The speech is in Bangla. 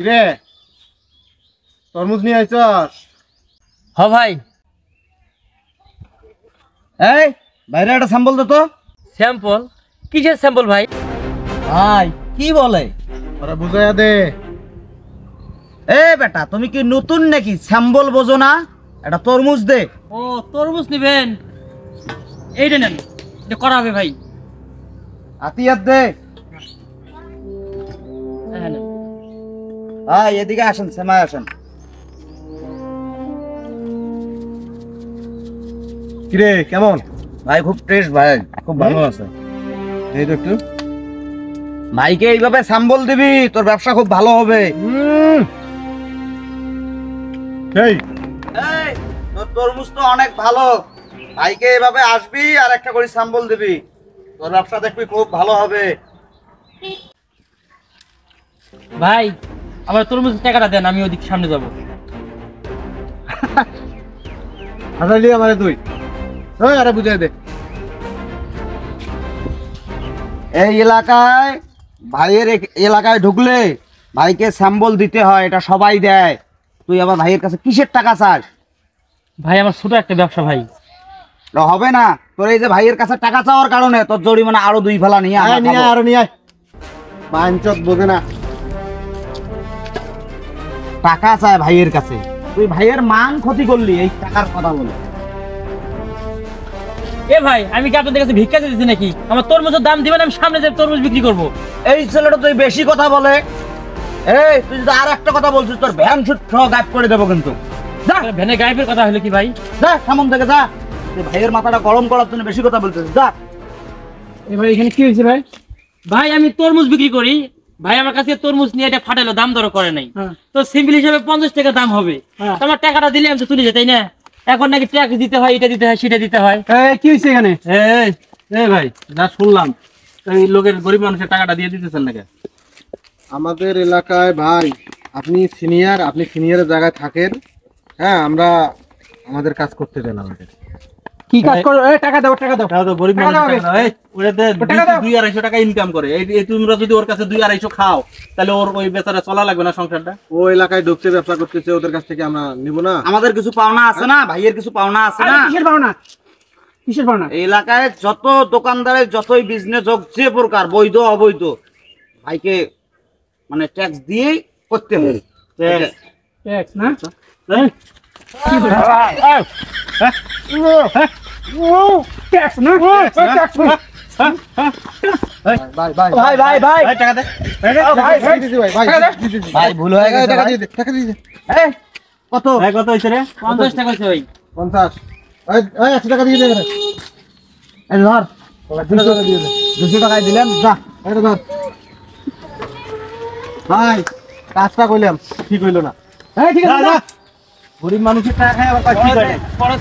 রে তরমুজ নিয়ে আইছস? হ ভাই। এই বাইরে একটা স্যাম্পল দে তো। স্যাম্পল? কিসের স্যাম্পল ভাই? ভাই কি বলে? ওরা বুঝাইয়া দে। এ বেটা তুমি কি নতুন নাকি? স্যাম্পল বোঝো না? এটা তরমুজ দে। ও তরমুজ নিবেন, এইটা নেন, এটা করা হবে ভাই। আতিয়াত দে। হ্যাঁ নেন। ভাই এদিকে আসেন, সেমায় আসেন। কিরে কেমন? ভাই খুব টেস্ট ভাই, খুব ভালো আছে। এই তো একটু। ভাইকে এইভাবে স্যাম্পল দিবি, তোর ব্যবসা খুব ভালো হবে। এই এই তোর তরমুজ তো অনেক ভালো, ভাইকে এইভাবে আসবি আর একটা করে স্যাম্পল দিবি, তোর ব্যবসা দেখবি খুব ভালো হবে। ভাই আমার তরমুজের টাকাটা দেন, আমি ওদিক সামনে যাব। হাজারি আমারে তুই। ওই আরে বুঝাই দে। এই এলাকায় ভাইয়ের এলাকায় ঢুকলে ভাইকে স্যাম্পল দিতে হয়, এটা সবাই দেয়। তুই আবার ভাইয়ের কাছে কিসের টাকা চাস? ভাই আমার ছোট একটা ব্যবসা ভাই। এটা হবে না, তোর এই যে ভাইয়ের কাছে টাকা চাওয়ার কারণে তোর জরিমানা আরো 2 ফেলা নিয়ে আয় নিয়ে আয়, আরো নিয়ে আয়। পাঞ্চত বোঝে না। টাকা চায় ভাইয়ের কাছে, তুই ভাইয়ের মান ক্ষতি করলি এই টাকার কথা বলে। এ ভাই আমি কি আপনাদের কাছে ভিক্ষা দিতেছি নাকি? আমার তরমুজের দাম দিবেন, আমি সামনে যে তরমুজ বিক্রি করব। এই ছেলেটা তুই বেশি কথা বলে। এই তুই যদি আর একটা কথা বলছিস তোর ভ্যান শুট সহ গায়েব করে দেবো কিন্তু। যা ভ্যানে গায়েবের কথা হলো কি ভাই? যা সামন থেকে যা, তুই ভাইয়ের মাথাটা গরম করার জন্য বেশি কথা বলছিস, যা। এ ভাই এখানে কি হয়েছে ভাই? ভাই আমি তরমুজ বিক্রি করি, ভাই আমার কাছে তরমুজ নিয়ে এটা ফাটালো, দাম দর করে নাই। তো সিম্পল হিসাবে 50 টাকা দাম হবে। তোমার টাকাটা দিলে আমি তো তুলে যেতাই না। এখন নাকি ট্যাক্স দিতে হয়, এটা দিতে হয়, সেটা দিতে হয়। কি হয়েছে এখানে? এই ভাই যা শুনলাম, এই লোকের গরিব মানুষের টাকাটা দিয়ে দিতেছেন নাকি? আমাদের এলাকায় ভাই আপনি সিনিয়র, আপনি সিনিয়রের জায়গায় থাকেন। হ্যাঁ আমরা আমাদের কাজ করতে দেন আমাদের। কি কাজ করো? টাকা দাও, টাকা দাও। তো গরিব মানুষের টাকা দাও। এই ওটাতে 200-250 টাকা ইনকাম করে। এই তোমরা যদি ওর কাছে 200-250 খাও, তাহলে ওর ওই বেচারা চলা লাগবে না সংসারটা? ও এলাকায় ঢুকছে, ব্যবসা করতেছে, ওদের কাছ থেকে আমরা নিব না? আমাদের কিছু পাওনা আছে না, ভাইয়ের কিছু পাওনা আছে না। কিসের পাওনা? কিসের পাওনা? এই এলাকায় যত দোকানদারের যতই বিজনেস হোক, যে প্রকার বৈধ অবৈধ, ভাইকে মানে ট্যাক্স দিয়েই করতে হবে। ট্যাক্স না? ট্যাক্স না? ভাই ভাই ভাই ভাই ভাই টাকা দে। ভাই দিদি ভাই, দিদি। ভাই ভুল হয়ে গেছে টাকা ভাই। দিয়ে দে, টাকা দিয়ে দে। এই, কত? ভাই কত হইছে রে? 50 টাকা হয়েছে ভাই। 50। এই 100 টাকা দিয়ে দে এবারে। এই ধর, 200 টাকা দিয়ে দে। 200 টাকায় দিলাম, যা। এটা ধর। ভাই কাজটা কইলাম ঠিক হইলো না। ঠিক আছে, গরিব মানুষের টাকা খায় আবার কি করে? পরে